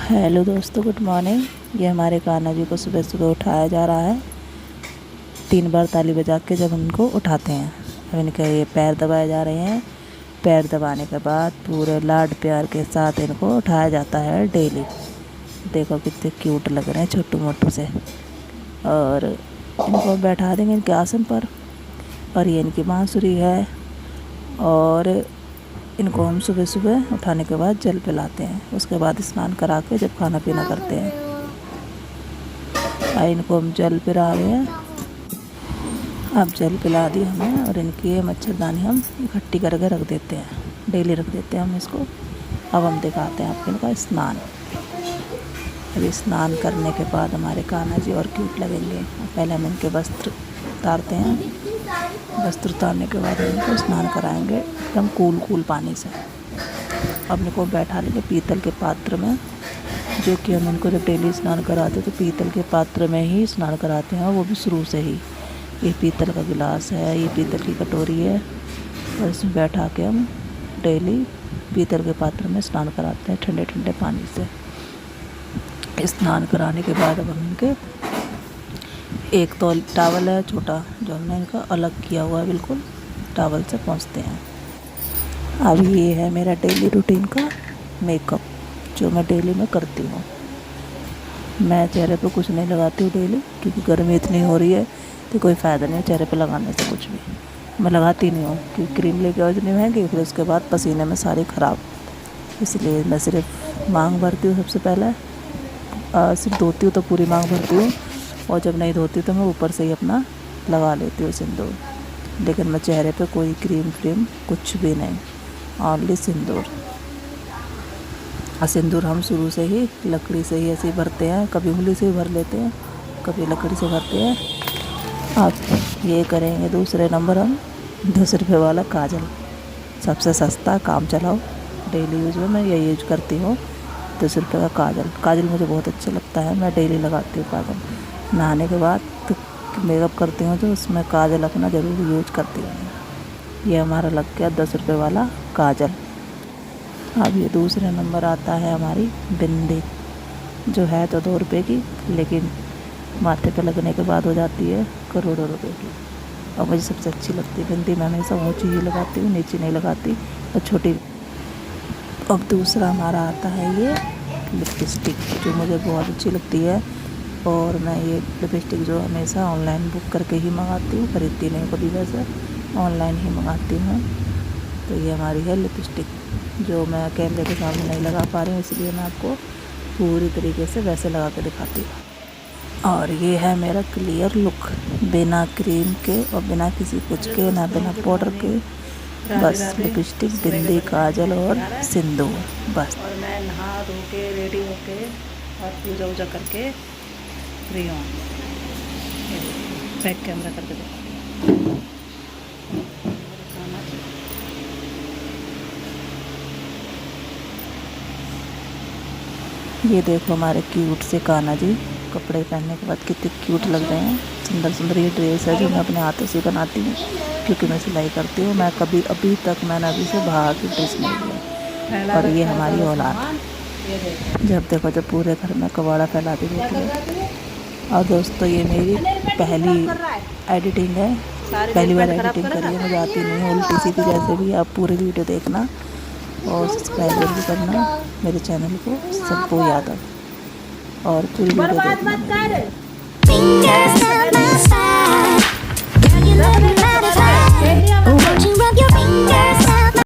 Hello दोस्तों, good morning. ये हमारे कान्हा जी को सुबह सुबह उठाया जा रहा है। 3 बार ताली बजा के जब उनको उठाते हैं, अब इनके ये पैर दबाए जा रहे हैं। पैर दबाने के बाद पूरे लाड प्यार के साथ इनको उठाया जाता है डेली। देखो कितने क्यूट लग रहे हैं छोटू मोटू से। और इनको बैठा देंगे इनके आसन पर, और ये इनकी बांसुरी है। और इनको हम सुबह सुबह उठाने के बाद जल पिलाते हैं। उसके बाद स्नान करा के जब खाना पीना करते हैं, इनको हम जल पिला रहे हैं। अब जल पिला दी हमें, और इनकी ये मच्छरदानी हम इकट्ठी करके रख देते हैं। डेली रख देते हैं हम इसको। अब हम दिखाते हैं आपको इनका स्नान। अभी स्नान करने के बाद हमारे कान्हा जी और क्यूट लगेंगे। पहले हम इनके वस्त्र उतारते हैं। वस्त्र उतारने के बाद इनको स्नान कराएंगे एकदम कूल पानी से। अब इनको बैठा लेंगे पीतल के पात्र में, जो कि हम इनको जब डेली स्नान कराते तो पीतल के पात्र में ही स्नान कराते हैं, वो भी शुरू से ही। ये पीतल का गिलास है, ये पीतल की कटोरी है, और इसमें बैठा के हम डेली पीतल के पात्र में स्नान कराते हैं ठंडे ठंडे पानी से। स्नान कराने के बाद अब हम इनके एक तो टॉवल है छोटा, जो हमने इनका अलग किया हुआ है, बिल्कुल टॉवल से पोंछते हैं। अब ये है मेरा डेली रूटीन का मेकअप, जो मैं डेली में करती हूँ। मैं चेहरे पे कुछ नहीं लगाती हूँ डेली, क्योंकि गर्मी इतनी हो रही है तो कोई फ़ायदा नहीं है चेहरे पे लगाने से कुछ भी। मैं लगाती नहीं हूँ, क्योंकि क्रीम लेके आओ इतनी महंगी, फिर उसके बाद पसीने में सारी ख़राब। इसलिए मैं सिर्फ मांग भरती हूँ सबसे पहले। सिर्फ धोती हूँ तो पूरी मांग भरती हूँ, और जब नहीं धोती तो मैं ऊपर से ही अपना लगा लेती हूँ सिंदूर। लेकिन मैं चेहरे पे कोई क्रीम फ्रीम कुछ भी नहीं, ओनली सिंदूर। और सिंदूर हम शुरू से ही लकड़ी से ही ऐसे ही भरते हैं, कभी उंगली से ही भर लेते हैं, कभी लकड़ी से भरते हैं। अब ये करेंगे दूसरे नंबर हम 10 रुपये वाला काजल। सबसे सस्ता, काम चलाओ, डेली यूज में मैं ये यूज करती हूँ। 10 रुपये का काजल मुझे बहुत अच्छा लगता है, मैं डेली लगाती हूँ काजल। नहाने के बाद तो मेकअप करती हूँ तो उसमें काजल अपना ज़रूर यूज करती हूँ। ये हमारा लग गया 10 रुपये वाला काजल। अब ये दूसरे नंबर आता है हमारी बिंदी, जो है तो 2 रुपये की, लेकिन माथे पे लगने के बाद हो जाती है करोड़ों रुपए की। और मुझे सबसे अच्छी लगती है बिंदी। मैं हमेशा ऊँची ही लगाती हूँ, नीचे नहीं लगाती, और छोटी। अब दूसरा हमारा आता है ये लिपस्टिक, जो मुझे बहुत अच्छी लगती है। और मैं ये लिपस्टिक जो हमेशा ऑनलाइन बुक करके ही मंगाती हूँ, खरीदती नहीं कभी, वैसे ऑनलाइन ही मंगाती हूँ। तो ये हमारी है लिपस्टिक, जो मैं कैमरे के सामने नहीं लगा पा रही हूँ, इसलिए मैं आपको पूरी तरीके से वैसे लगा के दिखाती हूँ। और ये है मेरा क्लियर लुक, बिना क्रीम के और बिना किसी कुछ के, ना बिना पाउडर के, बस लिपस्टिक, बिंदी, काजल और सिंदूर, बस। और मैं नहा धो के रेडी होके और पूजा वूजा करके फ्री हूँ। बैक कैमरा करके देखो। ये देखो हमारे क्यूट से कान्हा जी, कपड़े पहनने के बाद कितने क्यूट लग रहे हैं। सुंदर सुंदर ये ड्रेस है जो मैं अपने हाथों से बनाती हूँ, क्योंकि मैं सिलाई करती हूँ। मैं कभी अभी तक मैंने अभी से बाहर की ड्रेस नहीं ली। और ये हमारी औलाद, जब देखो जब पूरे घर में कबाड़ा फैलाती रहती है। और दोस्तों ये मेरी पहली एडिटिंग है, पहली बार एडिटिंग करी है, मुझे आती नहीं है उल्टी सीधी। जैसे भी आप पूरी वीडियो देखना और सब्सक्राइब भी करना मेरे चैनल को, सबको यादव, और पूरी वीडियो देखना।